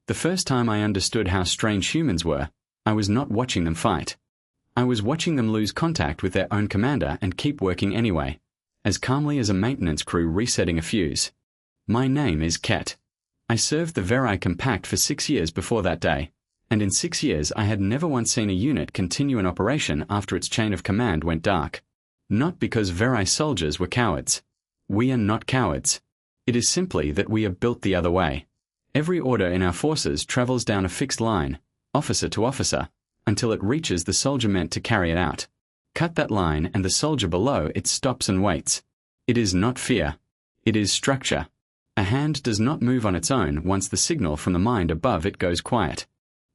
The first time I understood how strange humans were, I was not watching them fight. I was watching them lose contact with their own commander and keep working anyway, as calmly as a maintenance crew resetting a fuse. My name is Ket. I served the Veri Compact for 6 years before that day, and in 6 years I had never once seen a unit continue an operation after its chain of command went dark. Not because Veri soldiers were cowards. We are not cowards. It is simply that we are built the other way. Every order in our forces travels down a fixed line, officer to officer, until it reaches the soldier meant to carry it out. Cut that line and the soldier below it stops and waits. It is not fear. It is structure. A hand does not move on its own once the signal from the mind above it goes quiet.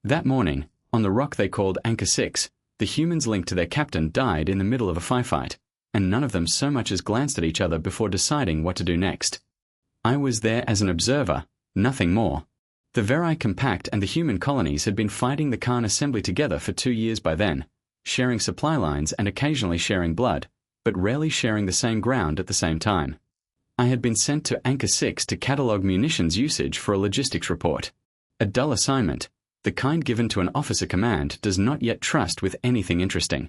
That morning, on the rock they called Anchor 6, the humans linked to their captain died in the middle of a firefight, and none of them so much as glanced at each other before deciding what to do next. I was there as an observer, nothing more. The Veri Compact and the human colonies had been fighting the Karn assembly together for 2 years by then, sharing supply lines and occasionally sharing blood, but rarely sharing the same ground at the same time. I had been sent to Anchor 6 to catalogue munitions usage for a logistics report. A dull assignment, the kind given to an officer command does not yet trust with anything interesting.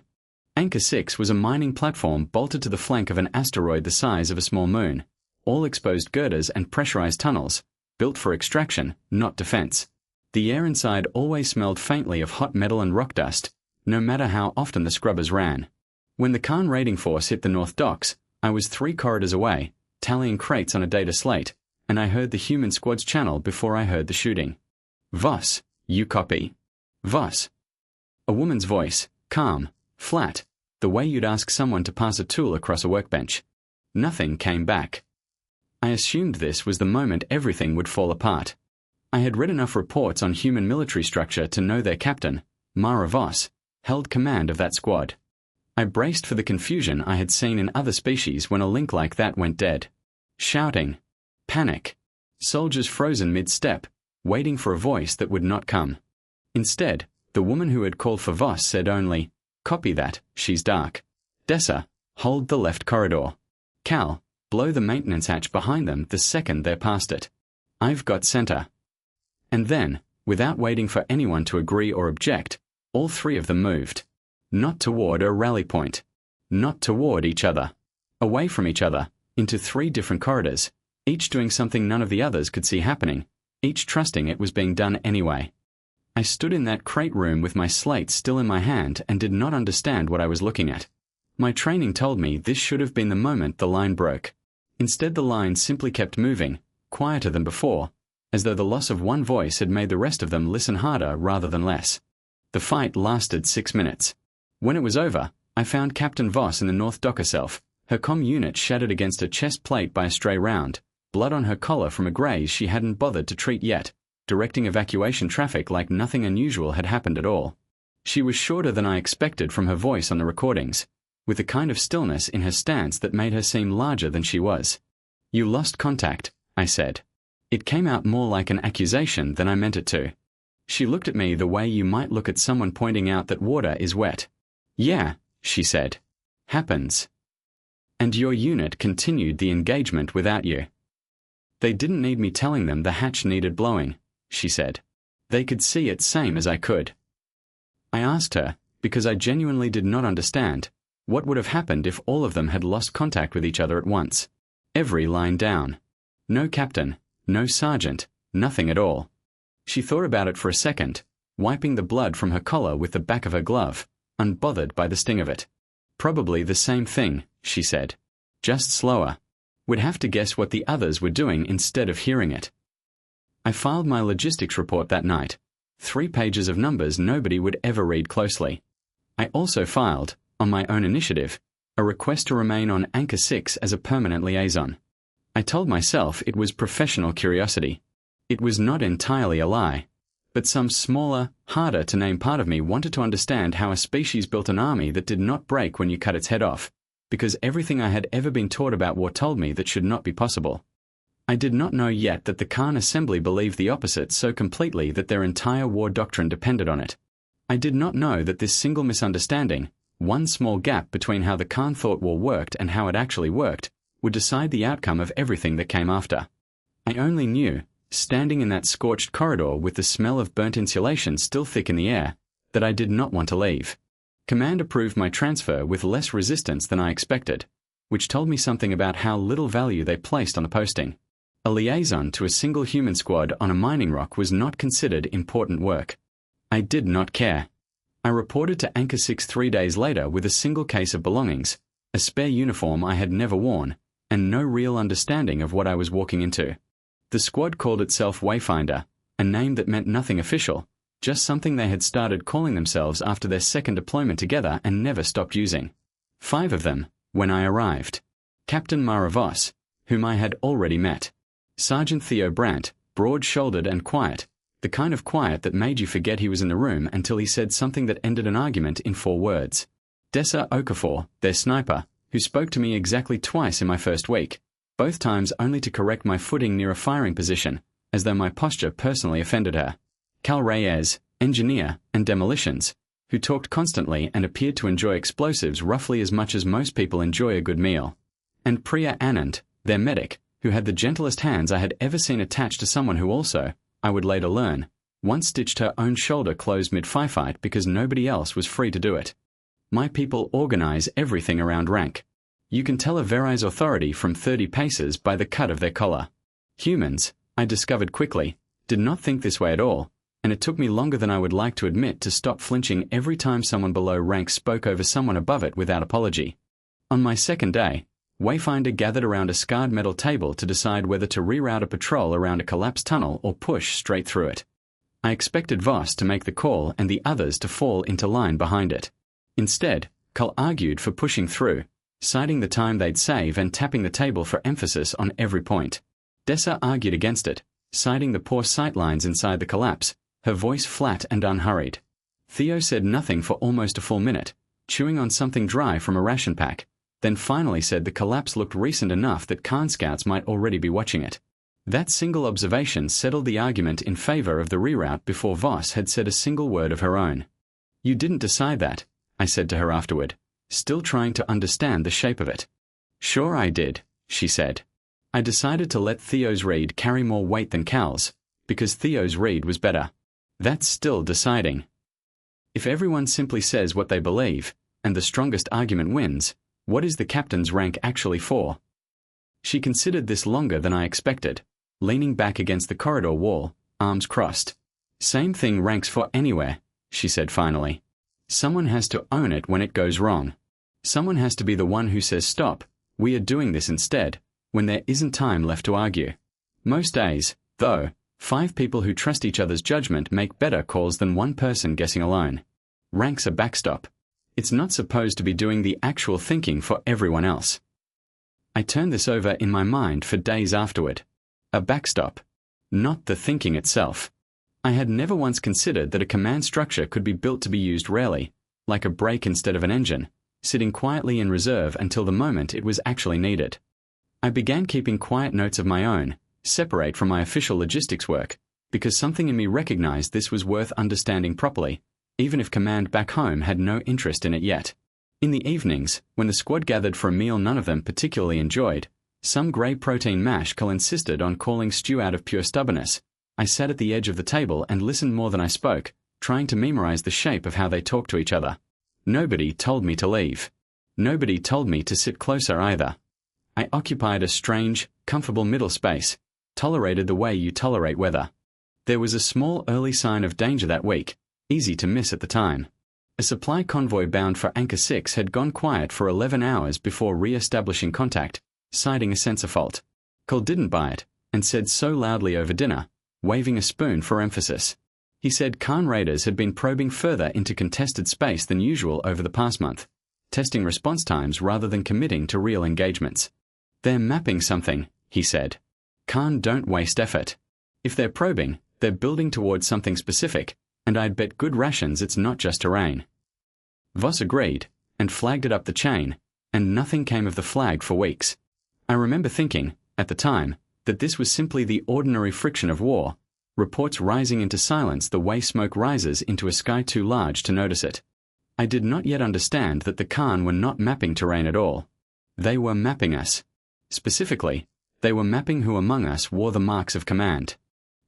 Anchor 6 was a mining platform bolted to the flank of an asteroid the size of a small moon, all exposed girders and pressurized tunnels, built for extraction, not defense. The air inside always smelled faintly of hot metal and rock dust, no matter how often the scrubbers ran. When the Karn raiding force hit the North Docks, I was 3 corridors away, tallying crates on a data slate, and I heard the human squad's channel before I heard the shooting. Voss, you copy? Voss. A woman's voice, calm, flat, the way you'd ask someone to pass a tool across a workbench. Nothing came back. I assumed this was the moment everything would fall apart. I had read enough reports on human military structure to know their captain, Mara Voss, held command of that squad. I braced for the confusion I had seen in other species when a link like that went dead. Shouting. Panic. Soldiers frozen mid-step, waiting for a voice that would not come. Instead, the woman who had called for Voss said only, "Copy that, she's dark. Dessa, hold the left corridor. Cal, blow the maintenance hatch behind them the second they're past it. I've got center." And then, without waiting for anyone to agree or object, all 3 of them moved. Not toward a rally point. Not toward each other. Away from each other, into 3 different corridors, each doing something none of the others could see happening, each trusting it was being done anyway. I stood in that crate room with my slate still in my hand and did not understand what I was looking at. My training told me this should have been the moment the line broke. Instead, the line simply kept moving, quieter than before, as though the loss of one voice had made the rest of them listen harder rather than less. The fight lasted 6 minutes. When it was over, I found Captain Voss in the North Dock herself, her comm unit shattered against a chest plate by a stray round, blood on her collar from a graze she hadn't bothered to treat yet, directing evacuation traffic like nothing unusual had happened at all. She was shorter than I expected from her voice on the recordings, with a kind of stillness in her stance that made her seem larger than she was. "You lost contact," I said. It came out more like an accusation than I meant it to. She looked at me the way you might look at someone pointing out that water is wet. "Yeah," she said. "Happens. And your unit continued the engagement without you." "They didn't need me telling them the hatch needed blowing," she said. "They could see it same as I could." I asked her, because I genuinely did not understand, what would have happened if all of them had lost contact with each other at once. Every line down. No captain, no sergeant, nothing at all. She thought about it for a second, wiping the blood from her collar with the back of her glove, unbothered by the sting of it. "Probably the same thing," she said. "Just slower. Would have to guess what the others were doing instead of hearing it." I filed my logistics report that night. 3 pages of numbers nobody would ever read closely. I also filed, on my own initiative, a request to remain on Anchor 6 as a permanent liaison. I told myself it was professional curiosity. It was not entirely a lie, but some smaller, harder-to-name part of me wanted to understand how a species built an army that did not break when you cut its head off, because everything I had ever been taught about war told me that should not be possible. I did not know yet that the Karn assembly believed the opposite so completely that their entire war doctrine depended on it. I did not know that this single misunderstanding, one small gap between how the Karn thought war worked and how it actually worked, would decide the outcome of everything that came after. I only knew, standing in that scorched corridor with the smell of burnt insulation still thick in the air, that I did not want to leave. Command approved my transfer with less resistance than I expected, which told me something about how little value they placed on the posting. A liaison to a single human squad on a mining rock was not considered important work. I did not care. I reported to Anchor 6 3 days later with a single case of belongings, a spare uniform I had never worn, and no real understanding of what I was walking into. The squad called itself Wayfinder, a name that meant nothing official, just something they had started calling themselves after their second deployment together and never stopped using. 5 of them, when I arrived. Captain Voss, whom I had already met. Sergeant Theo Brandt, broad-shouldered and quiet, the kind of quiet that made you forget he was in the room until he said something that ended an argument in 4 words. Dessa Okafor, their sniper, who spoke to me exactly twice in my first week, both times only to correct my footing near a firing position, as though my posture personally offended her. Cal Reyes, engineer, and demolitions, who talked constantly and appeared to enjoy explosives roughly as much as most people enjoy a good meal. And Priya Anand, their medic, who had the gentlest hands I had ever seen attached to someone who also, I would later learn, once stitched her own shoulder closed mid-firefight because nobody else was free to do it. My people organize everything around rank. You can tell a Verai's authority from 30 paces by the cut of their collar. Humans, I discovered quickly, did not think this way at all, and it took me longer than I would like to admit to stop flinching every time someone below rank spoke over someone above it without apology. On my second day, Wayfinder gathered around a scarred metal table to decide whether to reroute a patrol around a collapsed tunnel or push straight through it. I expected Voss to make the call and the others to fall into line behind it. Instead, Cull argued for pushing through, citing the time they'd save and tapping the table for emphasis on every point. Dessa argued against it, citing the poor sight lines inside the collapse, her voice flat and unhurried. Theo said nothing for almost a full minute, chewing on something dry from a ration pack, then finally said the collapse looked recent enough that Karn scouts might already be watching it. That single observation settled the argument in favor of the reroute before Voss had said a single word of her own. "You didn't decide that," I said to her afterward, still trying to understand the shape of it. "Sure I did," she said. "I decided to let Theo's read carry more weight than Cal's, because Theo's read was better. That's still deciding. If everyone simply says what they believe, and the strongest argument wins, what is the captain's rank actually for?" She considered this longer than I expected, leaning back against the corridor wall, arms crossed. "Same thing ranks for anywhere," she said finally. "Someone has to own it when it goes wrong. Someone has to be the one who says stop, we are doing this instead, when there isn't time left to argue. Most days, though, 5 people who trust each other's judgment make better calls than 1 person guessing alone. Rank's a backstop. It's not supposed to be doing the actual thinking for everyone else." I turned this over in my mind for days afterward. A backstop. Not the thinking itself. I had never once considered that a command structure could be built to be used rarely, like a brake instead of an engine, sitting quietly in reserve until the moment it was actually needed. I began keeping quiet notes of my own, separate from my official logistics work, because something in me recognized this was worth understanding properly, even if command back home had no interest in it yet. In the evenings, when the squad gathered for a meal none of them particularly enjoyed, some grey protein mash Cull insisted on calling stew out of pure stubbornness, I sat at the edge of the table and listened more than I spoke, trying to memorize the shape of how they talked to each other. Nobody told me to leave. Nobody told me to sit closer either. I occupied a strange, comfortable middle space, tolerated the way you tolerate weather. There was a small early sign of danger that week, easy to miss at the time. A supply convoy bound for Anchor 6 had gone quiet for 11 hours before re-establishing contact, citing a sensor fault. Cull didn't buy it, and said so loudly over dinner, waving a spoon for emphasis. He said Karn raiders had been probing further into contested space than usual over the past month, testing response times rather than committing to real engagements. "They're mapping something," he said. "Karn don't waste effort. If they're probing, they're building towards something specific, and I'd bet good rations it's not just terrain." Voss agreed, and flagged it up the chain, and nothing came of the flag for weeks. I remember thinking, at the time, that this was simply the ordinary friction of war, reports rising into silence the way smoke rises into a sky too large to notice it. I did not yet understand that the Karn were not mapping terrain at all. They were mapping us. Specifically, they were mapping who among us wore the marks of command.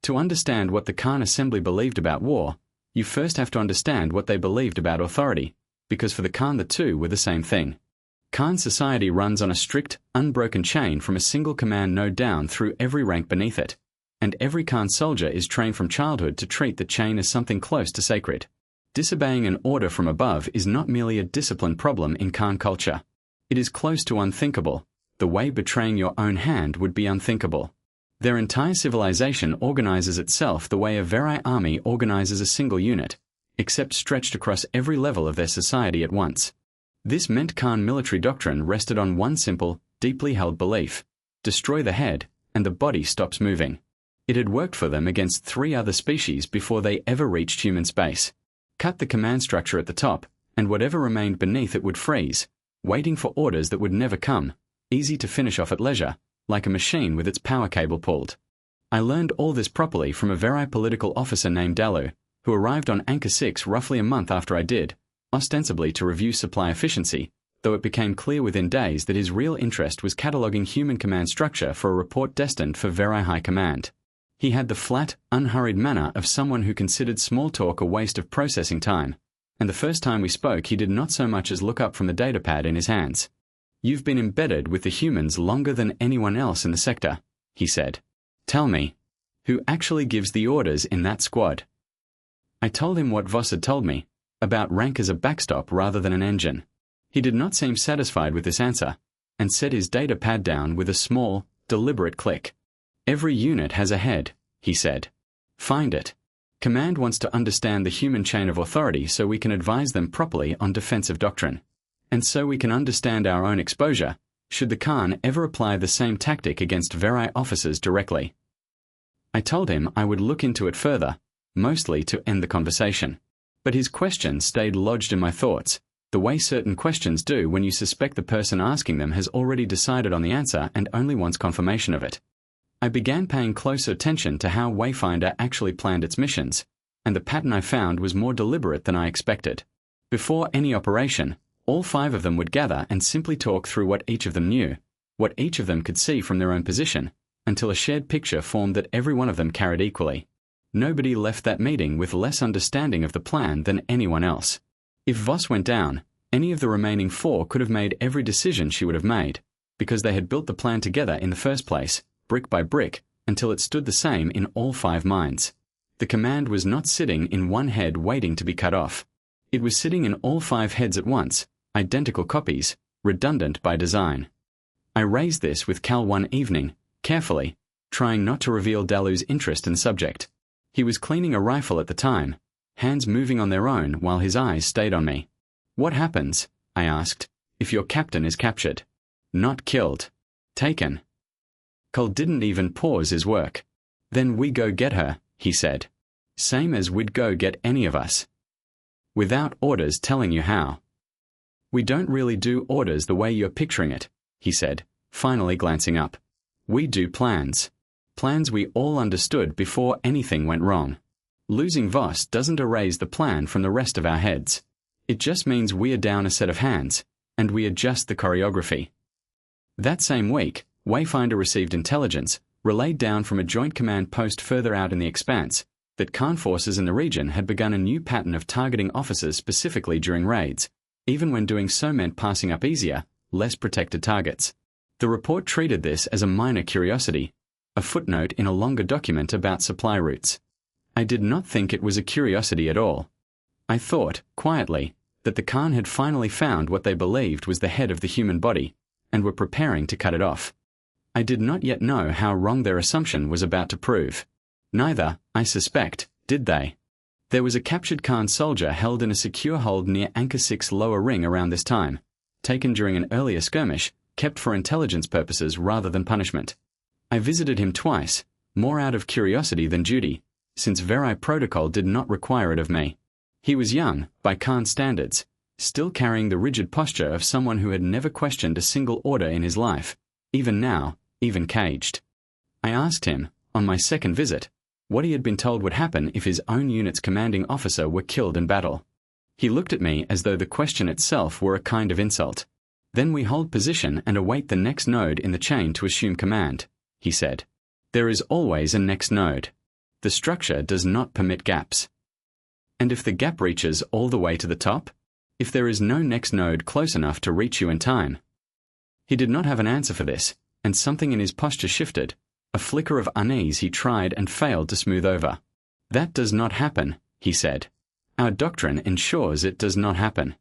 To understand what the Karn assembly believed about war, you first have to understand what they believed about authority, because for the Karn the two were the same thing. Karn society runs on a strict, unbroken chain from a single command node down through every rank beneath it, and every Karn soldier is trained from childhood to treat the chain as something close to sacred. Disobeying an order from above is not merely a discipline problem in Karn culture. It is close to unthinkable, the way betraying your own hand would be unthinkable. Their entire civilization organizes itself the way a Verai army organizes a single unit, except stretched across every level of their society at once. This meant Karn military doctrine rested on one simple, deeply held belief: destroy the head, and the body stops moving. It had worked for them against 3 other species before they ever reached human space. Cut the command structure at the top, and whatever remained beneath it would freeze, waiting for orders that would never come, easy to finish off at leisure, like a machine with its power cable pulled. I learned all this properly from a Verai political officer named Dalu, who arrived on Anchor 6 roughly a month after I did, ostensibly to review supply efficiency, though it became clear within days that his real interest was cataloguing human command structure for a report destined for Verai High Command. He had the flat, unhurried manner of someone who considered small talk a waste of processing time, and the first time we spoke he did not so much as look up from the datapad in his hands. You've been embedded with the humans longer than anyone else in the sector, he said. Tell me, who actually gives the orders in that squad? I told him what Voss had told me, about rank as a backstop rather than an engine. He did not seem satisfied with this answer, and set his datapad down with a small, deliberate click. Every unit has a head, he said. Find it. Command wants to understand the human chain of authority so we can advise them properly on defensive doctrine. And so we can understand our own exposure, should the Karn ever apply the same tactic against Verai officers directly. I told him I would look into it further, mostly to end the conversation. But his question stayed lodged in my thoughts, the way certain questions do when you suspect the person asking them has already decided on the answer and only wants confirmation of it. I began paying closer attention to how Wayfinder actually planned its missions, and the pattern I found was more deliberate than I expected. Before any operation, all 5 of them would gather and simply talk through what each of them knew, what each of them could see from their own position, until a shared picture formed that every one of them carried equally. Nobody left that meeting with less understanding of the plan than anyone else. If Voss went down, any of the remaining 4 could have made every decision she would have made, because they had built the plan together in the first place, brick by brick, until it stood the same in all 5 minds. The command was not sitting in one head waiting to be cut off. It was sitting in all 5 heads at once, identical copies, redundant by design. I raised this with Cal one evening, carefully, trying not to reveal Dalu's interest in the subject. He was cleaning a rifle at the time, hands moving on their own while his eyes stayed on me. What happens, I asked, if your captain is captured? Not killed. Taken. Cole didn't even pause his work. Then we go get her, he said. Same as we'd go get any of us. Without orders telling you how. We don't really do orders the way you're picturing it, he said, finally glancing up. We do plans. Plans we all understood before anything went wrong. Losing Voss doesn't erase the plan from the rest of our heads. It just means we are down a set of hands, and we adjust the choreography. That same week, Wayfinder received intelligence, relayed down from a joint command post further out in the expanse, that Karn forces in the region had begun a new pattern of targeting officers specifically during raids, even when doing so meant passing up easier, less protected targets. The report treated this as a minor curiosity, a footnote in a longer document about supply routes. I did not think it was a curiosity at all. I thought, quietly, that the Karn had finally found what they believed was the head of the human body, and were preparing to cut it off. I did not yet know how wrong their assumption was about to prove. Neither, I suspect, did they. There was a captured Karn soldier held in a secure hold near Anchor 6 lower ring around this time, taken during an earlier skirmish, kept for intelligence purposes rather than punishment. I visited him twice, more out of curiosity than duty, since Verai protocol did not require it of me. He was young, by Karn standards, still carrying the rigid posture of someone who had never questioned a single order in his life, even now, even caged. I asked him, on my second visit, what he had been told would happen if his own unit's commanding officer were killed in battle. He looked at me as though the question itself were a kind of insult. Then we hold position and await the next node in the chain to assume command, he said. There is always a next node. The structure does not permit gaps. And if the gap reaches all the way to the top? If there is no next node close enough to reach you in time? He did not have an answer for this, and something in his posture shifted. A flicker of unease he tried and failed to smooth over. That does not happen, he said. Our doctrine ensures it does not happen.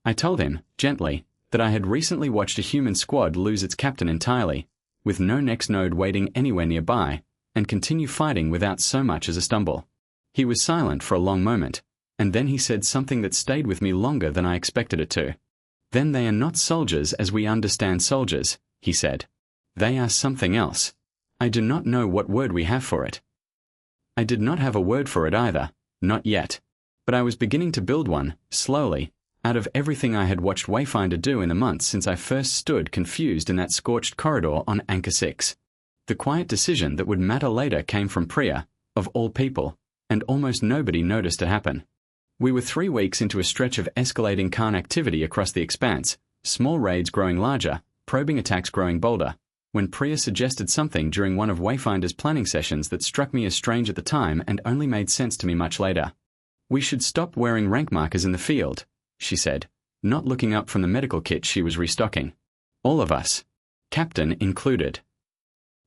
I told him, gently, that I had recently watched a human squad lose its captain entirely, with no next node waiting anywhere nearby, and continue fighting without so much as a stumble. He was silent for a long moment, and then he said something that stayed with me longer than I expected it to. Then they are not soldiers as we understand soldiers, he said. They are something else. I do not know what word we have for it. I did not have a word for it either, not yet. But I was beginning to build one, slowly, out of everything I had watched Wayfinder do in the months since I first stood confused in that scorched corridor on Anchor 6. The quiet decision that would matter later came from Priya, of all people, and almost nobody noticed it happen. We were 3 weeks into a stretch of escalating Karn activity across the expanse, small raids growing larger, probing attacks growing bolder, when Priya suggested something during one of Wayfinder's planning sessions that struck me as strange at the time and only made sense to me much later. We should stop wearing rank markers in the field, she said, not looking up from the medical kit she was restocking. All of us. Captain included.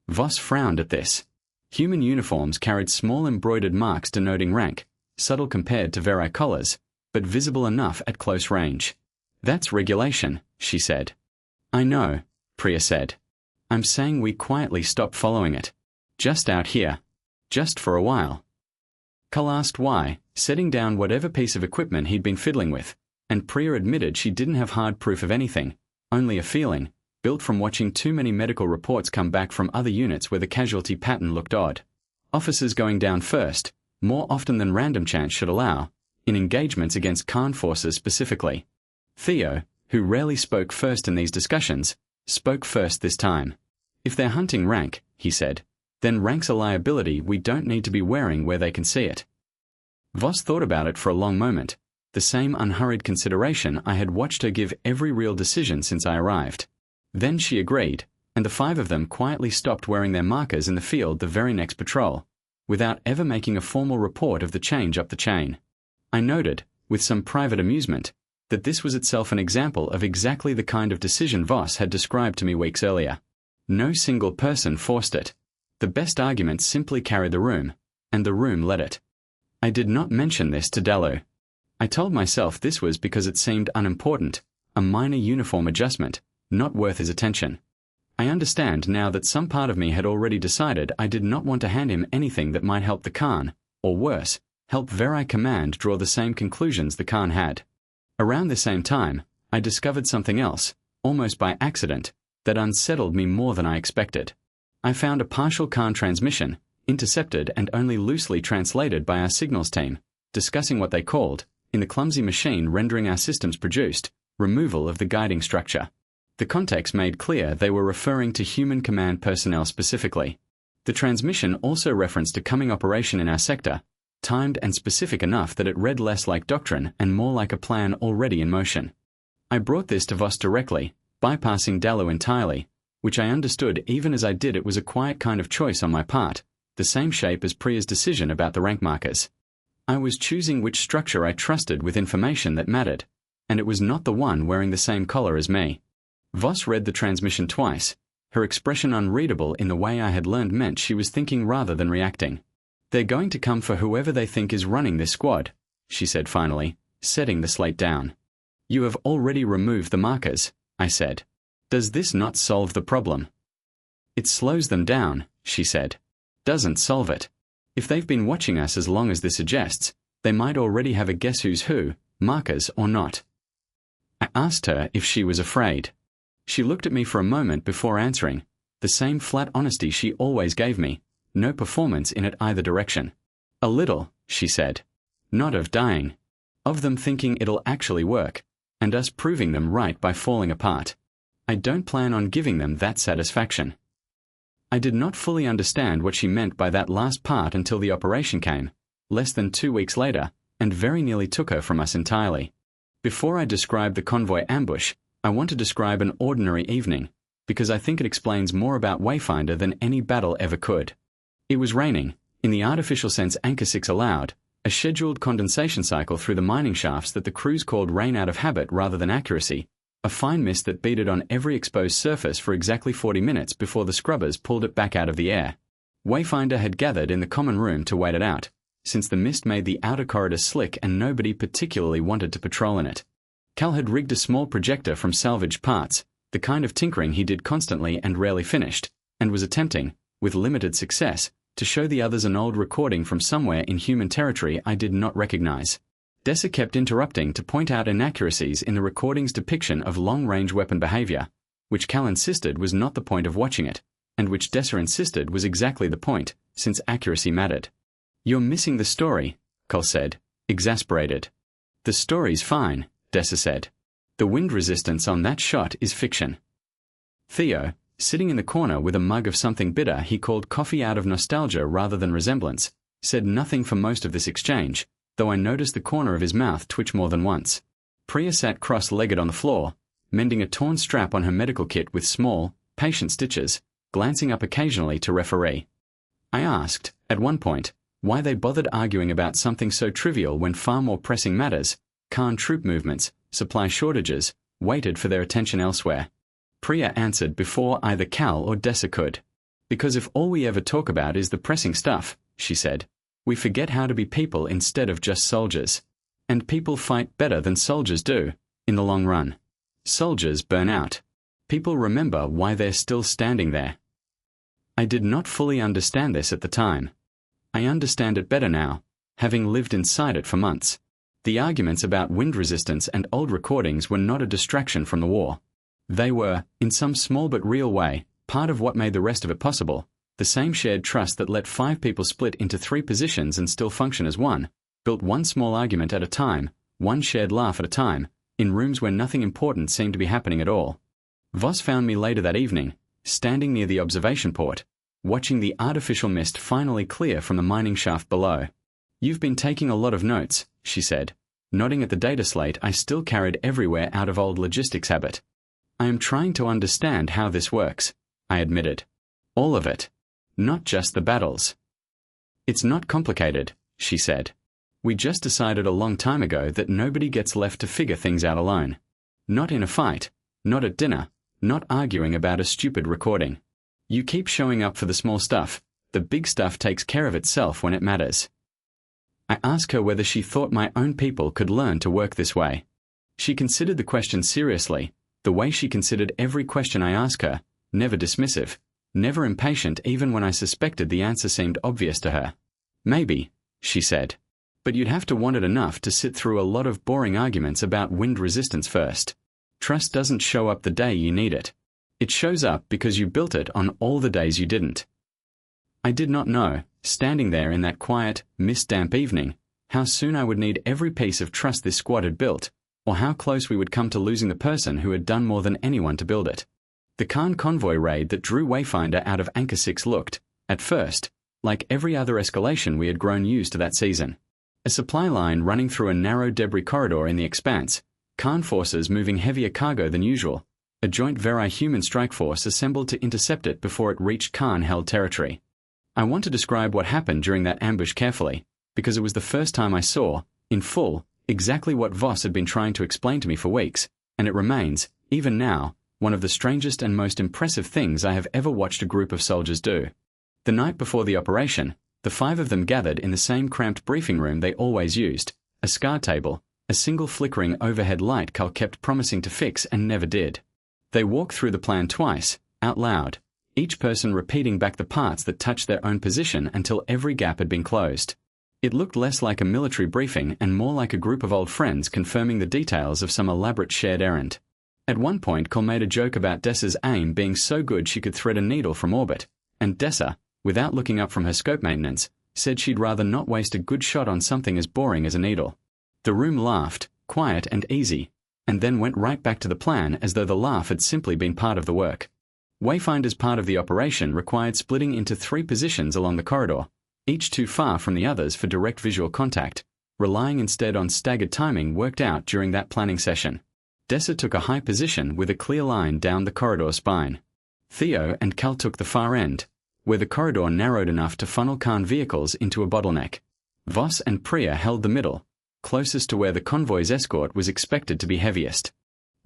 Voss frowned at this. Human uniforms carried small embroidered marks denoting rank, subtle compared to Veri collars, but visible enough at close range. That's regulation, she said. I know, Priya said. I'm saying we quietly stop following it. Just out here. Just for a while. Cull asked why, setting down whatever piece of equipment he'd been fiddling with, and Priya admitted she didn't have hard proof of anything, only a feeling, built from watching too many medical reports come back from other units where the casualty pattern looked odd. Officers going down first, more often than random chance should allow, in engagements against Karn forces specifically. Theo, who rarely spoke first in these discussions, spoke first this time. If they're hunting rank, he said, then rank's a liability we don't need to be wearing where they can see it. Voss thought about it for a long moment, the same unhurried consideration I had watched her give every real decision since I arrived. Then she agreed, and the 5 of them quietly stopped wearing their markers in the field the very next patrol, without ever making a formal report of the change up the chain. I noted, with some private amusement, that this was itself an example of exactly the kind of decision Voss had described to me weeks earlier. No single person forced it. The best argument simply carried the room, and the room led it. I did not mention this to Dalu. I told myself this was because it seemed unimportant, a minor uniform adjustment, not worth his attention. I understand now that some part of me had already decided I did not want to hand him anything that might help the Karn, or worse, help Veri Command draw the same conclusions the Karn had. Around the same time, I discovered something else, almost by accident, that unsettled me more than I expected. I found a partial Karn transmission, intercepted and only loosely translated by our signals team, discussing what they called, in the clumsy machine rendering our systems produced, removal of the guiding structure. The context made clear they were referring to human command personnel specifically. The transmission also referenced a coming operation in our sector, timed and specific enough that it read less like doctrine and more like a plan already in motion. I brought this to Voss directly, bypassing Dalu entirely, which I understood even as I did it was a quiet kind of choice on my part, the same shape as Priya's decision about the rank markers. I was choosing which structure I trusted with information that mattered, and it was not the one wearing the same collar as me. Voss read the transmission twice, her expression unreadable in the way I had learned meant she was thinking rather than reacting. They're going to come for whoever they think is running this squad, she said finally, setting the slate down. You have already removed the markers, I said. Does this not solve the problem? It slows them down, she said. Doesn't solve it. If they've been watching us as long as this suggests, they might already have a guess who's who, markers or not. I asked her if she was afraid. She looked at me for a moment before answering, the same flat honesty she always gave me, no performance in it either direction. A little, she said. Not of dying. Of them thinking it'll actually work, and us proving them right by falling apart. I don't plan on giving them that satisfaction. I did not fully understand what she meant by that last part until the operation came, less than 2 weeks later, and very nearly took her from us entirely. Before I describe the convoy ambush, I want to describe an ordinary evening, because I think it explains more about Wayfinder than any battle ever could. It was raining, In the artificial sense Anchor 6 allowed, a scheduled condensation cycle through the mining shafts that the crews called rain out of habit rather than accuracy, a fine mist that beaded on every exposed surface for exactly 40 minutes before the scrubbers pulled it back out of the air. Wayfinder had gathered in the common room to wait it out, since the mist made the outer corridor slick and nobody particularly wanted to patrol in it. Cal had rigged a small projector from salvaged parts, the kind of tinkering he did constantly and rarely finished, and was attempting, with limited success, to show the others an old recording from somewhere in human territory I did not recognize. Dessa kept interrupting to point out inaccuracies in the recording's depiction of long-range weapon behavior, which Cal insisted was not the point of watching it, and which Dessa insisted was exactly the point, since accuracy mattered. "You're missing the story," Cal said, exasperated. "The story's fine," Dessa said. "The wind resistance on that shot is fiction." Theo, sitting in the corner with a mug of something bitter he called coffee out of nostalgia rather than resemblance, said nothing for most of this exchange, though I noticed the corner of his mouth twitch more than once. Priya sat cross-legged on the floor, mending a torn strap on her medical kit with small, patient stitches, glancing up occasionally to referee. I asked, at one point, why they bothered arguing about something so trivial when far more pressing matters, Karn troop movements, supply shortages, waited for their attention elsewhere. Priya answered before either Cal or Dessa could. "Because if all we ever talk about is the pressing stuff," she said, "we forget how to be people instead of just soldiers. And people fight better than soldiers do, in the long run. Soldiers burn out. People remember why they're still standing there." I did not fully understand this at the time. I understand it better now, having lived inside it for months. The arguments about wind resistance and old recordings were not a distraction from the war. They were, in some small but real way, part of what made the rest of it possible, the same shared trust that let 5 people split into 3 positions and still function as one, built one small argument at a time, one shared laugh at a time, in rooms where nothing important seemed to be happening at all. Voss found me later that evening, standing near the observation port, watching the artificial mist finally clear from the mining shaft below. "You've been taking a lot of notes," she said, nodding at the data slate I still carried everywhere out of old logistics habit. "I am trying to understand how this works," I admitted. "All of it. Not just the battles." "It's not complicated," she said. "We just decided a long time ago that nobody gets left to figure things out alone. Not in a fight, not at dinner, not arguing about a stupid recording. You keep showing up for the small stuff, the big stuff takes care of itself when it matters." I asked her whether she thought my own people could learn to work this way. She considered the question seriously, the way she considered every question I asked her, never dismissive, never impatient even when I suspected the answer seemed obvious to her. "Maybe," she said. "But you'd have to want it enough to sit through a lot of boring arguments about wind resistance first. Trust doesn't show up the day you need it. It shows up because you built it on all the days you didn't." I did not know, standing there in that quiet, mist-damp evening, how soon I would need every piece of trust this squad had built, or how close we would come to losing the person who had done more than anyone to build it. The Karn convoy raid that drew Wayfinder out of Anchor 6 looked, at first, like every other escalation we had grown used to that season. A supply line running through a narrow debris corridor in the expanse, Karn forces moving heavier cargo than usual, a joint Veri-human strike force assembled to intercept it before it reached Karn-held territory. I want to describe what happened during that ambush carefully, because it was the first time I saw, in full, exactly what Voss had been trying to explain to me for weeks, and it remains, even now, one of the strangest and most impressive things I have ever watched a group of soldiers do. The night before the operation, the 5 of them gathered in the same cramped briefing room they always used, a SCAR table, a single flickering overhead light Cal kept promising to fix and never did. They walked through the plan twice, out loud, each person repeating back the parts that touched their own position until every gap had been closed. It looked less like a military briefing and more like a group of old friends confirming the details of some elaborate shared errand. At one point, Cole made a joke about Dessa's aim being so good she could thread a needle from orbit, and Dessa, without looking up from her scope maintenance, said she'd rather not waste a good shot on something as boring as a needle. The room laughed, quiet and easy, and then went right back to the plan as though the laugh had simply been part of the work. Wayfinder's part of the operation required splitting into 3 positions along the corridor, each too far from the others for direct visual contact, relying instead on staggered timing worked out during that planning session. Dessa took a high position with a clear line down the corridor spine. Theo and Cal took the far end, where the corridor narrowed enough to funnel Karn vehicles into a bottleneck. Voss and Priya held the middle, closest to where the convoy's escort was expected to be heaviest.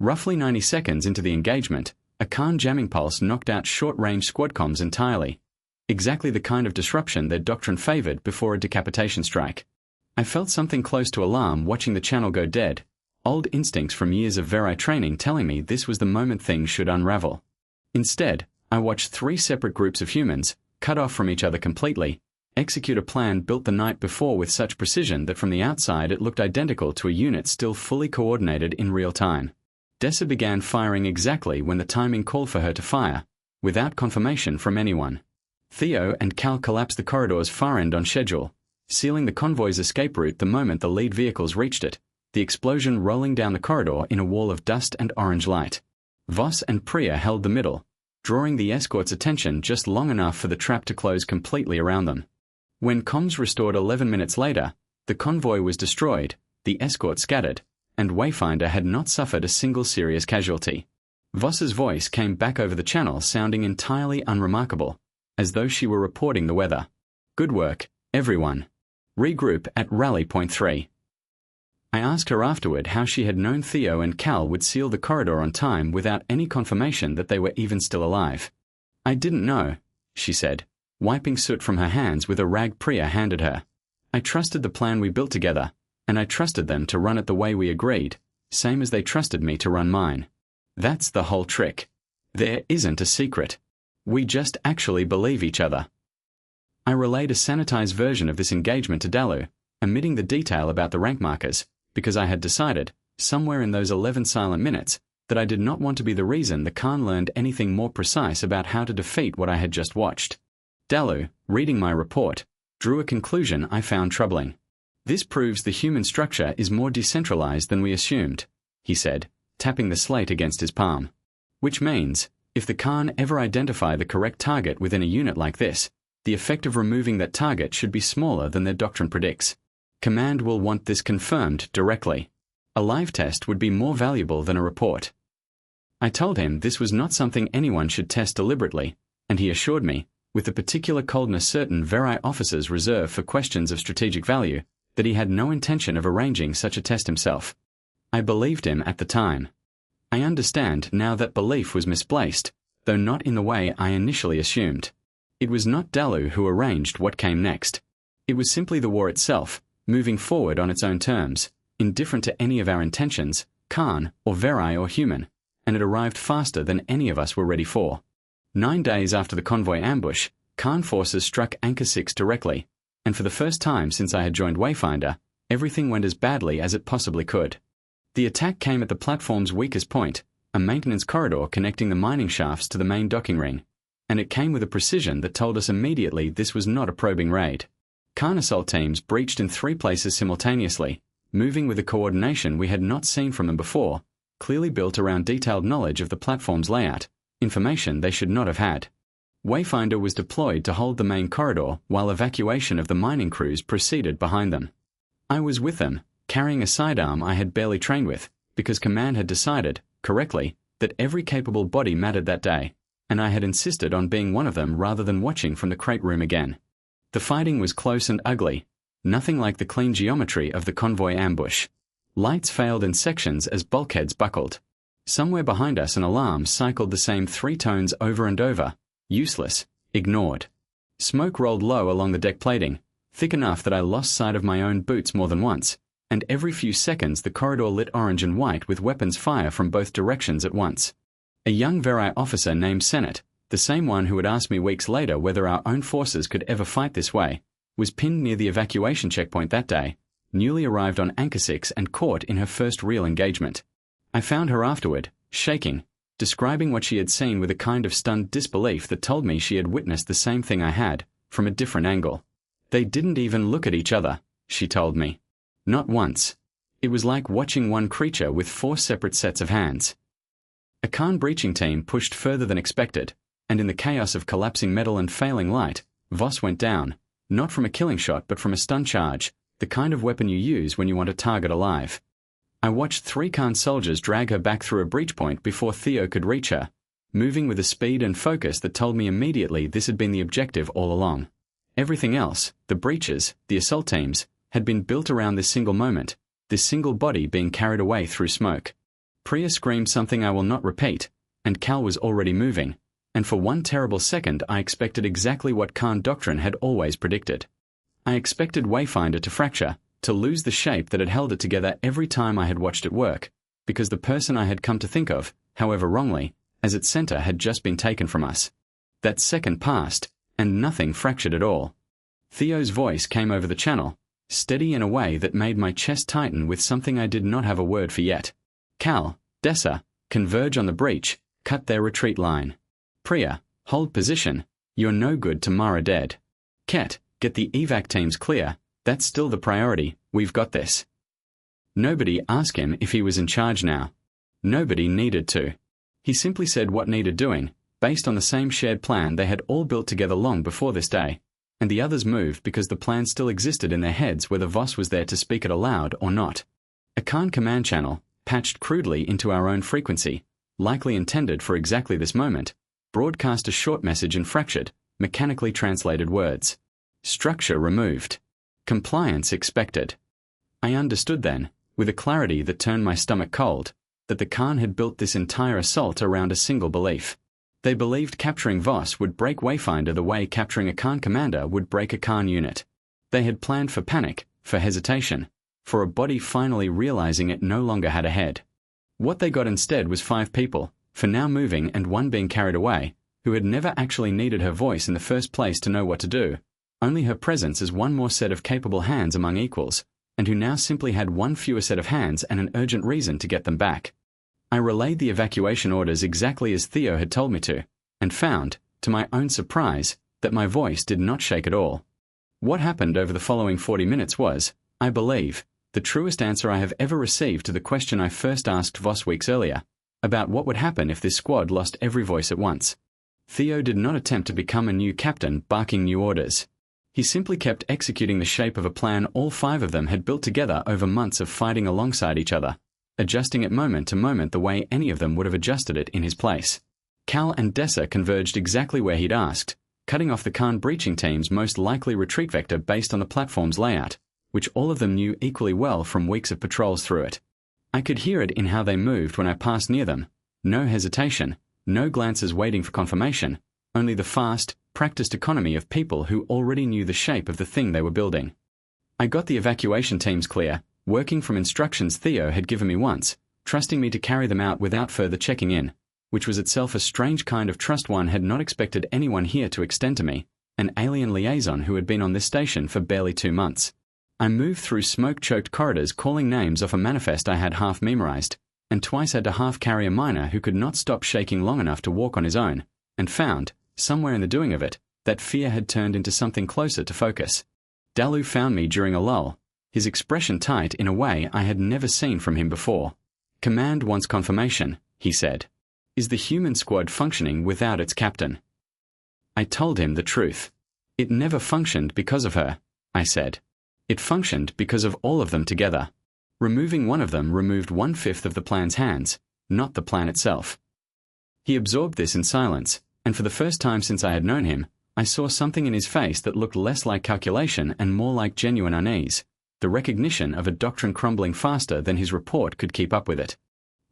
Roughly 90 seconds into the engagement, a Karn jamming pulse knocked out short-range squad comms entirely. Exactly the kind of disruption their doctrine favored before a decapitation strike. I felt something close to alarm watching the channel go dead, old instincts from years of Veri training telling me this was the moment things should unravel. Instead, I watched 3 separate groups of humans, cut off from each other completely, execute a plan built the night before with such precision that from the outside it looked identical to a unit still fully coordinated in real time. Dessa began firing exactly when the timing called for her to fire, without confirmation from anyone. Theo and Cal collapsed the corridor's far end on schedule, sealing the convoy's escape route the moment the lead vehicles reached it, the explosion rolling down the corridor in a wall of dust and orange light. Voss and Priya held the middle, drawing the escort's attention just long enough for the trap to close completely around them. When comms restored 11 minutes later, the convoy was destroyed, the escort scattered, and Wayfinder had not suffered a single serious casualty. Voss's voice came back over the channel sounding entirely unremarkable, as though she were reporting the weather. Good work, everyone. Regroup at rally point 3. I asked her afterward how she had known Theo and Cal would seal the corridor on time without any confirmation that they were even still alive. I didn't know, she said, wiping soot from her hands with a rag Priya handed her. I trusted the plan we built together, and I trusted them to run it the way we agreed, same as they trusted me to run mine. That's the whole trick. There isn't a secret. We just actually believe each other. I relayed a sanitized version of this engagement to Dalu, omitting the detail about the rank markers, because I had decided, somewhere in those 11 silent minutes, that I did not want to be the reason the Karn learned anything more precise about how to defeat what I had just watched. Dalu, reading my report, drew a conclusion I found troubling. This proves the human structure is more decentralized than we assumed, he said, tapping the slate against his palm. Which means, if the Karn ever identify the correct target within a unit like this, the effect of removing that target should be smaller than their doctrine predicts. Command will want this confirmed directly. A live test would be more valuable than a report. I told him this was not something anyone should test deliberately, and he assured me, with the particular coldness certain Veri officers reserve for questions of strategic value, that he had no intention of arranging such a test himself. I believed him at the time. I understand now that belief was misplaced, though not in the way I initially assumed. It was not Dalu who arranged what came next. It was simply the war itself, moving forward on its own terms, indifferent to any of our intentions, Karn, or Veri or human, and it arrived faster than any of us were ready for. 9 days after the convoy ambush, Karn forces struck Anchor 6 directly, and for the first time since I had joined Wayfinder, everything went as badly as it possibly could. The attack came at the platform's weakest point, a maintenance corridor connecting the mining shafts to the main docking ring, and it came with a precision that told us immediately this was not a probing raid. Karn assault teams breached in 3 places simultaneously, moving with a coordination we had not seen from them before, clearly built around detailed knowledge of the platform's layout, information they should not have had. Wayfinder was deployed to hold the main corridor while evacuation of the mining crews proceeded behind them. I was with them, carrying a sidearm I had barely trained with, because Command had decided, correctly, that every capable body mattered that day, and I had insisted on being one of them rather than watching from the crate room again. The fighting was close and ugly, nothing like the clean geometry of the convoy ambush. Lights failed in sections as bulkheads buckled. Somewhere behind us an alarm cycled the same 3 tones over and over, useless, ignored. Smoke rolled low along the deck plating, thick enough that I lost sight of my own boots more than once, and every few seconds the corridor lit orange and white with weapons fire from both directions at once. A young Veri officer named Sennett, the same one who had asked me weeks later whether our own forces could ever fight this way, was pinned near the evacuation checkpoint that day, newly arrived on Anchor 6 and caught in her first real engagement. I found her afterward, shaking, describing what she had seen with a kind of stunned disbelief that told me she had witnessed the same thing I had, from a different angle. They didn't even look at each other, she told me. Not once. It was like watching one creature with 4 separate sets of hands. A Karn breaching team pushed further than expected, and in the chaos of collapsing metal and failing light, Voss went down, not from a killing shot but from a stun charge, the kind of weapon you use when you want a target alive. I watched 3 Karn soldiers drag her back through a breach point before Theo could reach her, moving with a speed and focus that told me immediately this had been the objective all along. Everything else, the breaches, the assault teams, had been built around this single moment, this single body being carried away through smoke. Priya screamed something I will not repeat, and Cal was already moving, and for one terrible second I expected exactly what Karn doctrine had always predicted. I expected Wayfinder to fracture, to lose the shape that had held it together every time I had watched it work, because the person I had come to think of, however wrongly, as its center had just been taken from us. That second passed, and nothing fractured at all. Theo's voice came over the channel, steady in a way that made my chest tighten with something I did not have a word for yet. Cal, Dessa, converge on the breach, cut their retreat line. Priya, hold position, you're no good to Mara dead. Ket, get the evac teams clear, that's still the priority, we've got this. Nobody asked him if he was in charge now. Nobody needed to. He simply said what needed doing, based on the same shared plan they had all built together long before this day, and the others moved because the plan still existed in their heads whether Voss was there to speak it aloud or not. A Karn command channel, patched crudely into our own frequency, likely intended for exactly this moment, broadcast a short message in fractured, mechanically translated words. Structure removed. Compliance expected. I understood then, with a clarity that turned my stomach cold, that the Karn had built this entire assault around a single belief. They believed capturing Voss would break Wayfinder the way capturing a Karn commander would break a Karn unit. They had planned for panic, for hesitation, for a body finally realizing it no longer had a head. What they got instead was 5 people, for now moving and one being carried away, who had never actually needed her voice in the first place to know what to do, only her presence as one more set of capable hands among equals, and who now simply had one fewer set of hands and an urgent reason to get them back. I relayed the evacuation orders exactly as Theo had told me to, and found, to my own surprise, that my voice did not shake at all. What happened over the following 40 minutes was, I believe, the truest answer I have ever received to the question I first asked Voss weeks earlier, about what would happen if this squad lost every voice at once. Theo did not attempt to become a new captain barking new orders. He simply kept executing the shape of a plan all 5 of them had built together over months of fighting alongside each other, adjusting it moment to moment the way any of them would have adjusted it in his place. Cal and Dessa converged exactly where he'd asked, cutting off the Karn breaching team's most likely retreat vector based on the platform's layout, which all of them knew equally well from weeks of patrols through it. I could hear it in how they moved when I passed near them. No hesitation, no glances waiting for confirmation, only the fast, practiced economy of people who already knew the shape of the thing they were building. I got the evacuation teams clear, working from instructions Theo had given me once, trusting me to carry them out without further checking in, which was itself a strange kind of trust one had not expected anyone here to extend to me, an alien liaison who had been on this station for barely 2 months. I moved through smoke-choked corridors calling names off a manifest I had half memorized, and twice had to half-carry a miner who could not stop shaking long enough to walk on his own, and found, somewhere in the doing of it, that fear had turned into something closer to focus. Dalu found me during a lull, his expression tight in a way I had never seen from him before. Command wants confirmation, he said. Is the human squad functioning without its captain? I told him the truth. It never functioned because of her, I said. It functioned because of all of them together. Removing one of them removed 1/5 of the plan's hands, not the plan itself. He absorbed this in silence, and for the first time since I had known him, I saw something in his face that looked less like calculation and more like genuine unease, the recognition of a doctrine crumbling faster than his report could keep up with it.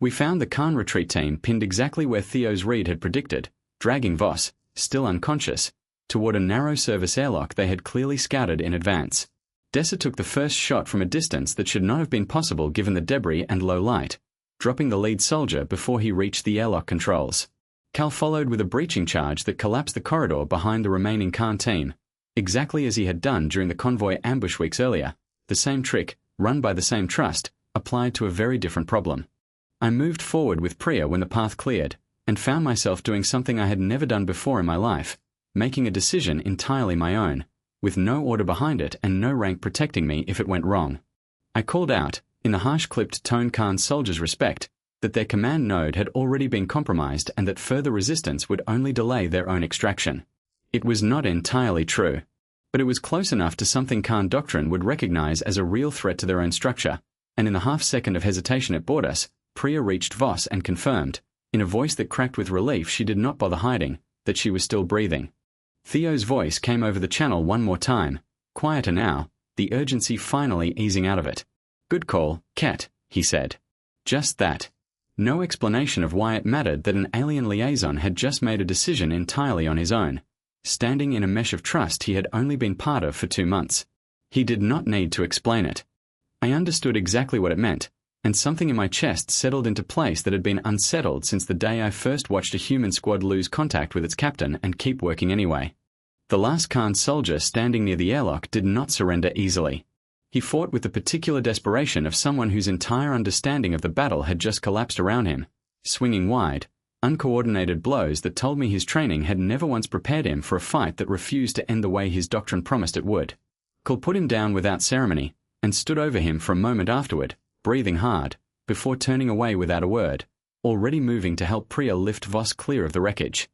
We found the Karn retreat team pinned exactly where Theo's read had predicted, dragging Voss, still unconscious, toward a narrow service airlock they had clearly scouted in advance. Dessa took the first shot from a distance that should not have been possible given the debris and low light, dropping the lead soldier before he reached the airlock controls. Cal followed with a breaching charge that collapsed the corridor behind the remaining Karn team, exactly as he had done during the convoy ambush weeks earlier, the same trick, run by the same trust, applied to a very different problem. I moved forward with Priya when the path cleared, and found myself doing something I had never done before in my life, making a decision entirely my own, with no order behind it and no rank protecting me if it went wrong. I called out, in the harsh clipped tone Karn soldiers' respect, that their command node had already been compromised and that further resistance would only delay their own extraction. It was not entirely true, but it was close enough to something Karn doctrine would recognize as a real threat to their own structure, and in the half-second of hesitation it brought us, Priya reached Voss and confirmed, In a voice that cracked with relief she did not bother hiding, that she was still breathing. Theo's voice came over the channel one more time, quieter now, the urgency finally easing out of it. "Good call, Cat," he said. Just that. No explanation of why it mattered that an alien liaison had just made a decision entirely on his own, standing in a mesh of trust he had only been part of for 2 months. He did not need to explain it. I understood exactly what it meant, and something in my chest settled into place that had been unsettled since the day I first watched a human squad lose contact with its captain and keep working anyway. The last Karn soldier standing near the airlock did not surrender easily. He fought with the particular desperation of someone whose entire understanding of the battle had just collapsed around him, swinging wide, uncoordinated blows that told me his training had never once prepared him for a fight that refused to end the way his doctrine promised it would. Kul put him down without ceremony, and stood over him for a moment afterward, breathing hard, before turning away without a word, already moving to help Priya lift Voss clear of the wreckage.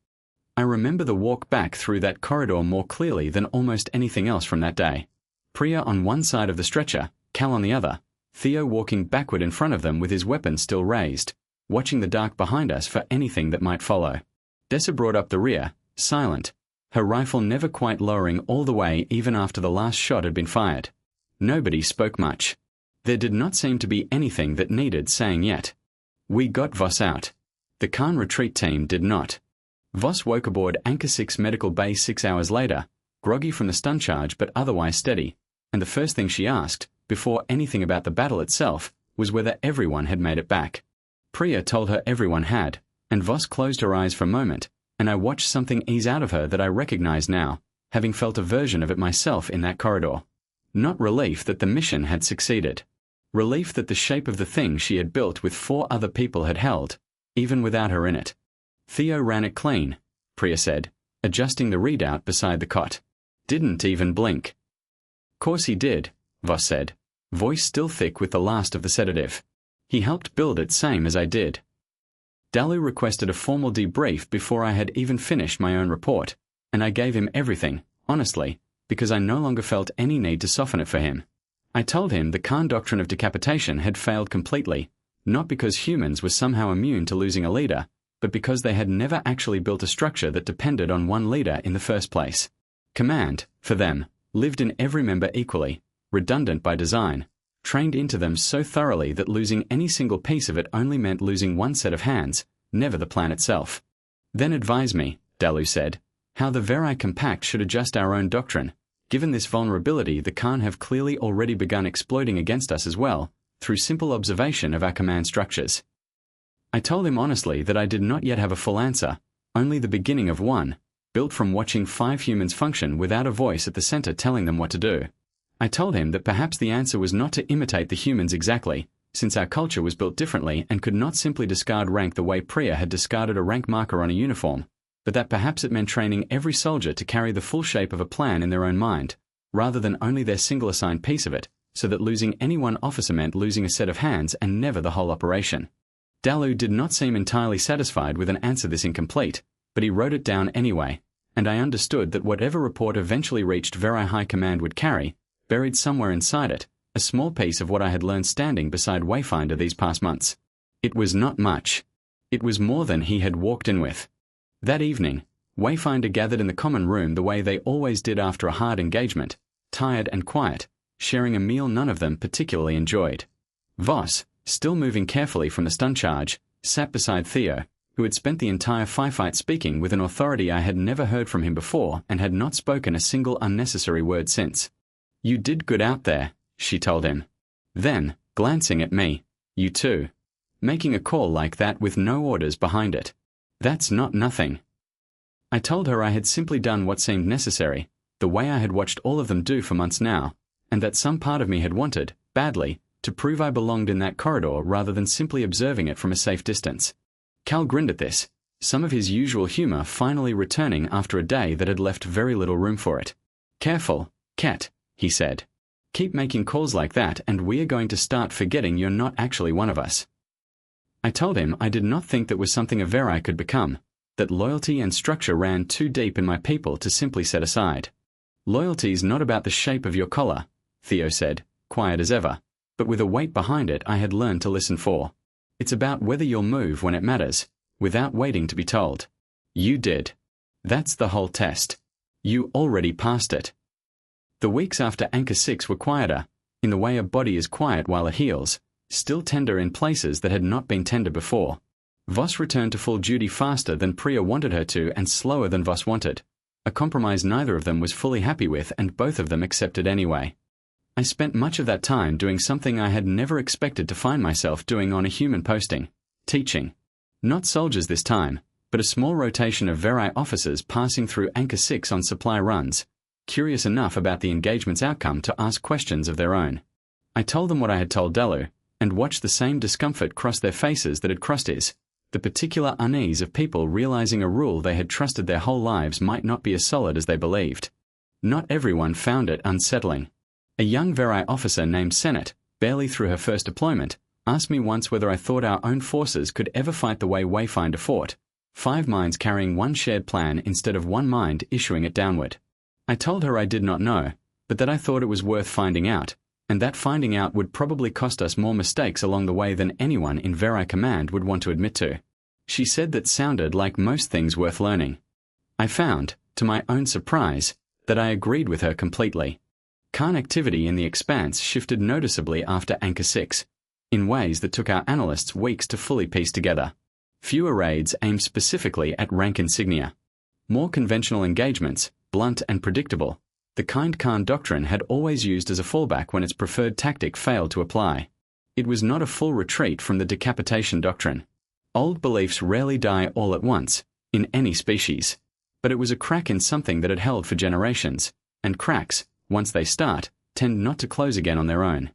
I remember the walk back through that corridor more clearly than almost anything else from that day. Priya on one side of the stretcher, Cal on the other, Theo walking backward in front of them with his weapon still raised, watching the dark behind us for anything that might follow. Dessa brought up the rear, silent, her rifle never quite lowering all the way even after the last shot had been fired. Nobody spoke much. There did not seem to be anything that needed saying yet. We got Voss out. The Karn retreat team did not. Voss woke aboard Anchor 6 Medical Base 6 hours later, groggy from the stun charge but otherwise steady, and the first thing she asked, before anything about the battle itself, was whether everyone had made it back. Priya told her everyone had, and Voss closed her eyes for a moment, and I watched something ease out of her that I recognized now, having felt a version of it myself in that corridor. Not relief that the mission had succeeded. Relief that the shape of the thing she had built with 4 other people had held, even without her in it. Theo ran it clean, Priya said, adjusting the readout beside the cot. Didn't even blink. Course he did, Voss said, voice still thick with the last of the sedative. He helped build it same as I did. Dalu requested a formal debrief before I had even finished my own report, and I gave him everything, honestly, because I no longer felt any need to soften it for him. I told him the Karn doctrine of decapitation had failed completely, not because humans were somehow immune to losing a leader, but because they had never actually built a structure that depended on one leader in the first place. Command, for them, lived in every member equally, redundant by design, trained into them so thoroughly that losing any single piece of it only meant losing one set of hands, never the plan itself. Then advise me, Dalu said, how the Veri Compact should adjust our own doctrine. Given this vulnerability, the Karn have clearly already begun exploiting against us as well, through simple observation of our command structures. I told him honestly that I did not yet have a full answer, only the beginning of one, built from watching 5 humans function without a voice at the center telling them what to do. I told him that perhaps the answer was not to imitate the humans exactly, since our culture was built differently and could not simply discard rank the way Priya had discarded a rank marker on a uniform, but that perhaps it meant training every soldier to carry the full shape of a plan in their own mind, rather than only their single assigned piece of it, so that losing any one officer meant losing a set of hands and never the whole operation. Dalu did not seem entirely satisfied with an answer this incomplete, but he wrote it down anyway, and I understood that whatever report eventually reached Veri High Command would carry, buried somewhere inside it, a small piece of what I had learned standing beside Wayfinder these past months. It was not much. It was more than he had walked in with. That evening, Wayfinder gathered in the common room the way they always did after a hard engagement, tired and quiet, sharing a meal none of them particularly enjoyed. Voss, still moving carefully from the stun charge, sat beside Theo, who had spent the entire firefight speaking with an authority I had never heard from him before and had not spoken a single unnecessary word since. You did good out there, she told him. Then, glancing at me, you too. Making a call like that with no orders behind it. That's not nothing. I told her I had simply done what seemed necessary, the way I had watched all of them do for months now, and that some part of me had wanted, badly, to prove I belonged in that corridor rather than simply observing it from a safe distance. Cal grinned at this, some of his usual humor finally returning after a day that had left very little room for it. Careful, Cat, he said. Keep making calls like that and we are going to start forgetting you're not actually one of us. I told him I did not think that was something a Veri could become, that loyalty and structure ran too deep in my people to simply set aside. Loyalty's not about the shape of your collar, Theo said, quiet as ever, but with a weight behind it I had learned to listen for. It's about whether you'll move when it matters, without waiting to be told. You did. That's the whole test. You already passed it. The weeks after Anchor 6 were quieter, in the way a body is quiet while it heals, still tender in places that had not been tender before. Voss returned to full duty faster than Priya wanted her to and slower than Voss wanted, a compromise neither of them was fully happy with and both of them accepted anyway. I spent much of that time doing something I had never expected to find myself doing on a human posting: teaching. Not soldiers this time, but a small rotation of Verai officers passing through Anchor 6 on supply runs, curious enough about the engagement's outcome to ask questions of their own. I told them what I had told Dalu, and watched the same discomfort cross their faces that had crossed his, the particular unease of people realizing a rule they had trusted their whole lives might not be as solid as they believed. Not everyone found it unsettling. A young Verai officer named Senate, barely through her first deployment, asked me once whether I thought our own forces could ever fight the way Wayfinder fought, 5 minds carrying one shared plan instead of one mind issuing it downward. I told her I did not know, but that I thought it was worth finding out, and that finding out would probably cost us more mistakes along the way than anyone in Verai Command would want to admit to. She said that sounded like most things worth learning. I found, to my own surprise, that I agreed with her completely. Karn activity in the Expanse shifted noticeably after Anchor 6, in ways that took our analysts weeks to fully piece together. Fewer raids aimed specifically at rank insignia. More conventional engagements, blunt and predictable, the kind Karn doctrine had always used as a fallback when its preferred tactic failed to apply. It was not a full retreat from the decapitation doctrine. Old beliefs rarely die all at once, in any species, but it was a crack in something that had held for generations, and cracks, once they start, tend not to close again on their own.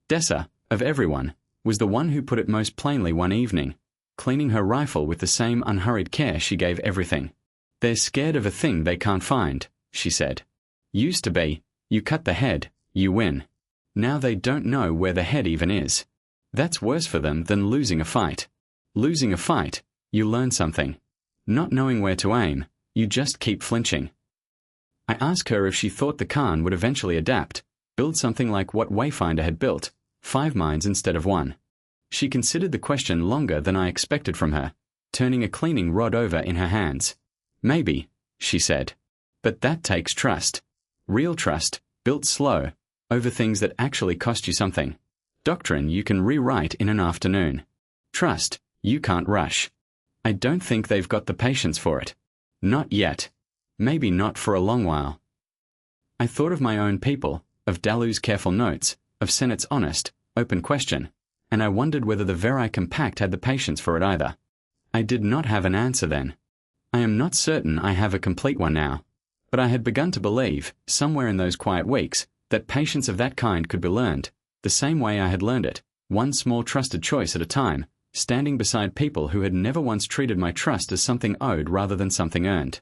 Dessa, of everyone, was the one who put it most plainly one evening, cleaning her rifle with the same unhurried care she gave everything. "They're scared of a thing they can't find," she said. "Used to be, you cut the head, you win. Now they don't know where the head even is. That's worse for them than losing a fight. Losing a fight, you learn something. Not knowing where to aim, you just keep flinching." I asked her if she thought the Karn would eventually adapt, build something like what Wayfinder had built, 5 minds instead of 1. She considered the question longer than I expected from her, turning a cleaning rod over in her hands. "Maybe," she said. "But that takes trust. Real trust, built slow, over things that actually cost you something. Doctrine you can rewrite in an afternoon. Trust, you can't rush. I don't think they've got the patience for it. Not yet. Maybe not for a long while." I thought of my own people, of Dalu's careful notes, of Senate's honest, open question, and I wondered whether the Verai Compact had the patience for it either. I did not have an answer then. I am not certain I have a complete one now, but I had begun to believe, somewhere in those quiet weeks, that patience of that kind could be learned, the same way I had learned it, one small trusted choice at a time, standing beside people who had never once treated my trust as something owed rather than something earned.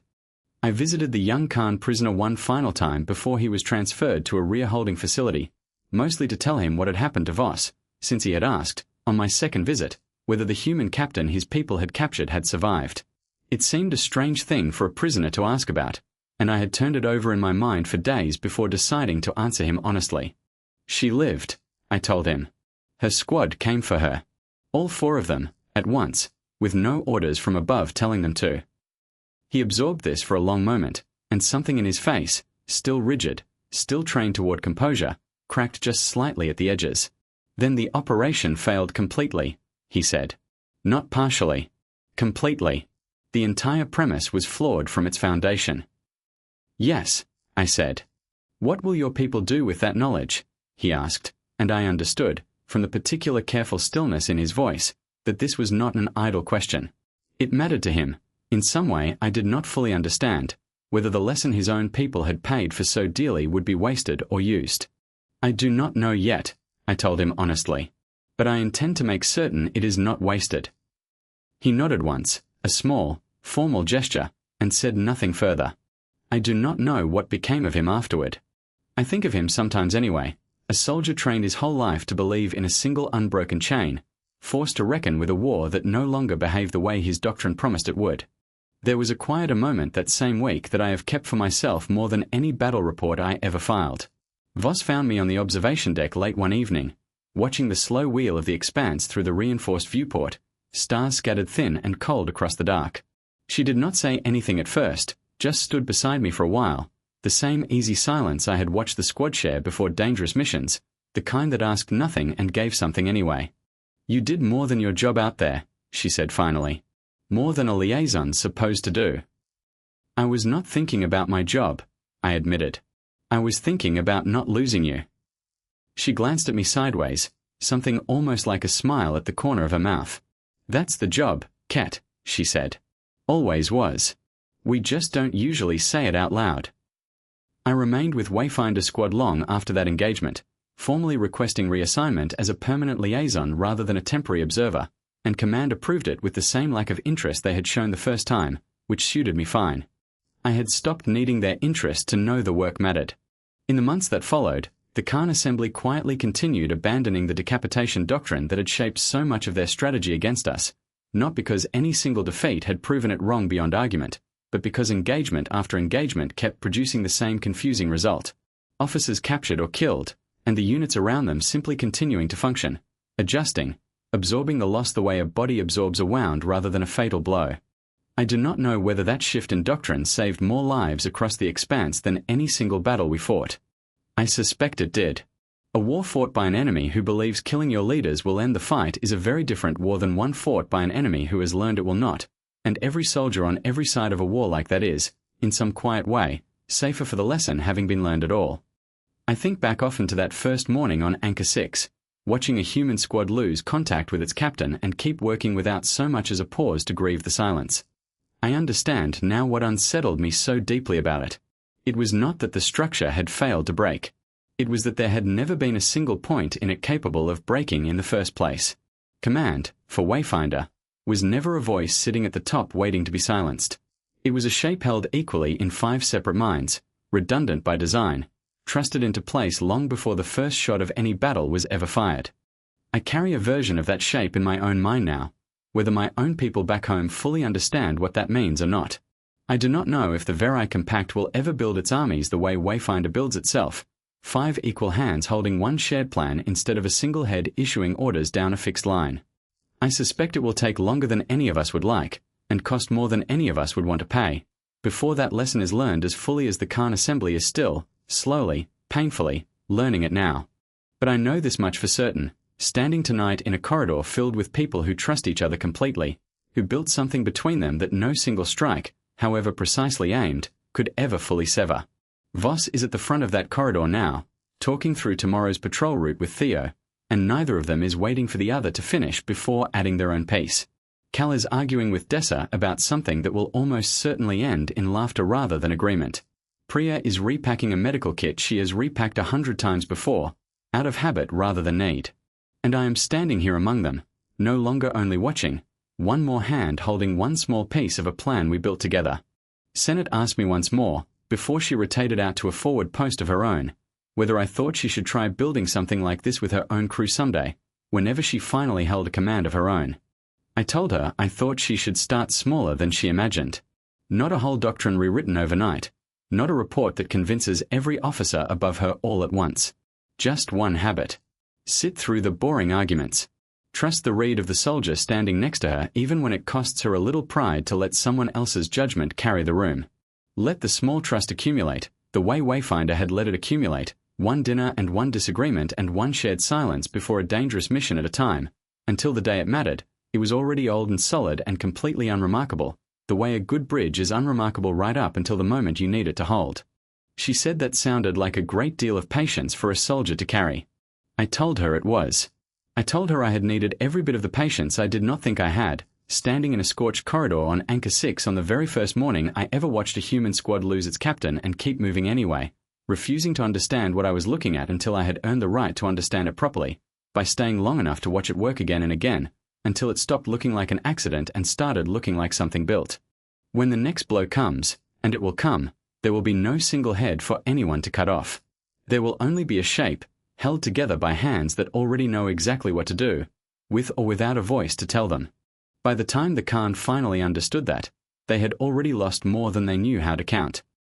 I visited the young Karn prisoner one final time before he was transferred to a rear holding facility, mostly to tell him what had happened to Voss, since he had asked, on my second visit, whether the human captain his people had captured had survived. It seemed a strange thing for a prisoner to ask about, and I had turned it over in my mind for days before deciding to answer him honestly. "She lived," I told him. "Her squad came for her. All 4 of them, at once, with no orders from above telling them to." He absorbed this for a long moment, and something in his face, still rigid, still trained toward composure, cracked just slightly at the edges. "Then the operation failed completely," he said. "Not partially. Completely. The entire premise was flawed from its foundation." "Yes," I said. "What will your people do with that knowledge?" he asked, and I understood, from the particular careful stillness in his voice, that this was not an idle question. It mattered to him. In some way I did not fully understand, whether the lesson his own people had paid for so dearly would be wasted or used. "I do not know yet," I told him honestly, "but I intend to make certain it is not wasted." He nodded once, a small, formal gesture, and said nothing further. I do not know what became of him afterward. I think of him sometimes anyway, a soldier trained his whole life to believe in a single unbroken chain, forced to reckon with a war that no longer behaved the way his doctrine promised it would. There was a quieter moment that same week that I have kept for myself more than any battle report I ever filed. Voss found me on the observation deck late one evening, watching the slow wheel of the Expanse through the reinforced viewport, stars scattered thin and cold across the dark. She did not say anything at first, just stood beside me for a while, the same easy silence I had watched the squad share before dangerous missions, the kind that asked nothing and gave something anyway. "You did more than your job out there," she said finally. "More than a liaison's supposed to do." "I was not thinking about my job," I admitted. "I was thinking about not losing you." She glanced at me sideways, something almost like a smile at the corner of her mouth. "That's the job, Cat," she said. "Always was. We just don't usually say it out loud." I remained with Wayfinder Squad long after that engagement, formally requesting reassignment as a permanent liaison rather than a temporary observer, and Command approved it with the same lack of interest they had shown the first time, which suited me fine. I had stopped needing their interest to know the work mattered. In the months that followed, the Karn Assembly quietly continued abandoning the decapitation doctrine that had shaped so much of their strategy against us, not because any single defeat had proven it wrong beyond argument, but because engagement after engagement kept producing the same confusing result. Officers captured or killed, and the units around them simply continuing to function, adjusting, absorbing the loss the way a body absorbs a wound rather than a fatal blow. I do not know whether that shift in doctrine saved more lives across the expanse than any single battle we fought. I suspect it did. A war fought by an enemy who believes killing your leaders will end the fight is a very different war than one fought by an enemy who has learned it will not, and every soldier on every side of a war like that is, in some quiet way, safer for the lesson having been learned at all. I think back often to that first morning on Anchor 6, watching a human squad lose contact with its captain and keep working without so much as a pause to grieve the silence. I understand now what unsettled me so deeply about it. It was not that the structure had failed to break. It was that there had never been a single point in it capable of breaking in the first place. Command, for Wayfinder, was never a voice sitting at the top waiting to be silenced. It was a shape held equally in 5 separate minds, redundant by design, trusted into place long before the first shot of any battle was ever fired. I carry a version of that shape in my own mind now, whether my own people back home fully understand what that means or not. I do not know if the Verai Compact will ever build its armies the way Wayfinder builds itself, 5 equal hands holding one shared plan instead of a single head issuing orders down a fixed line. I suspect it will take longer than any of us would like, and cost more than any of us would want to pay, before that lesson is learned as fully as the Karn Assembly is still, slowly, painfully, learning it now. But I know this much for certain, standing tonight in a corridor filled with people who trust each other completely, who built something between them that no single strike, however precisely aimed, could ever fully sever. Voss is at the front of that corridor now, talking through tomorrow's patrol route with Theo, and neither of them is waiting for the other to finish before adding their own piece. Cal is arguing with Dessa about something that will almost certainly end in laughter rather than agreement. Priya is repacking a medical kit she has repacked 100 times before, out of habit rather than need. And I am standing here among them, no longer only watching, one more hand holding one small piece of a plan we built together. Senate asked me once more, before she rotated out to a forward post of her own, whether I thought she should try building something like this with her own crew someday, whenever she finally held a command of her own. I told her I thought she should start smaller than she imagined. Not a whole doctrine rewritten overnight, not a report that convinces every officer above her all at once. Just one habit. Sit through the boring arguments. Trust the read of the soldier standing next to her even when it costs her a little pride to let someone else's judgment carry the room. Let the small trust accumulate, the way Wayfinder had let it accumulate, one dinner and one disagreement and one shared silence before a dangerous mission at a time, until the day it mattered. It was already old and solid and completely unremarkable, the way a good bridge is unremarkable right up until the moment you need it to hold. She said that sounded like a great deal of patience for a soldier to carry. I told her it was. I told her I had needed every bit of the patience I did not think I had, standing in a scorched corridor on Anchor 6 on the very first morning I ever watched a human squad lose its captain and keep moving anyway, refusing to understand what I was looking at until I had earned the right to understand it properly, by staying long enough to watch it work again and again, until it stopped looking like an accident and started looking like something built. When the next blow comes, and it will come, there will be no single head for anyone to cut off. There will only be a shape, held together by hands that already know exactly what to do, with or without a voice to tell them. By the time the Karn finally understood that, they had already lost more than they knew how to count.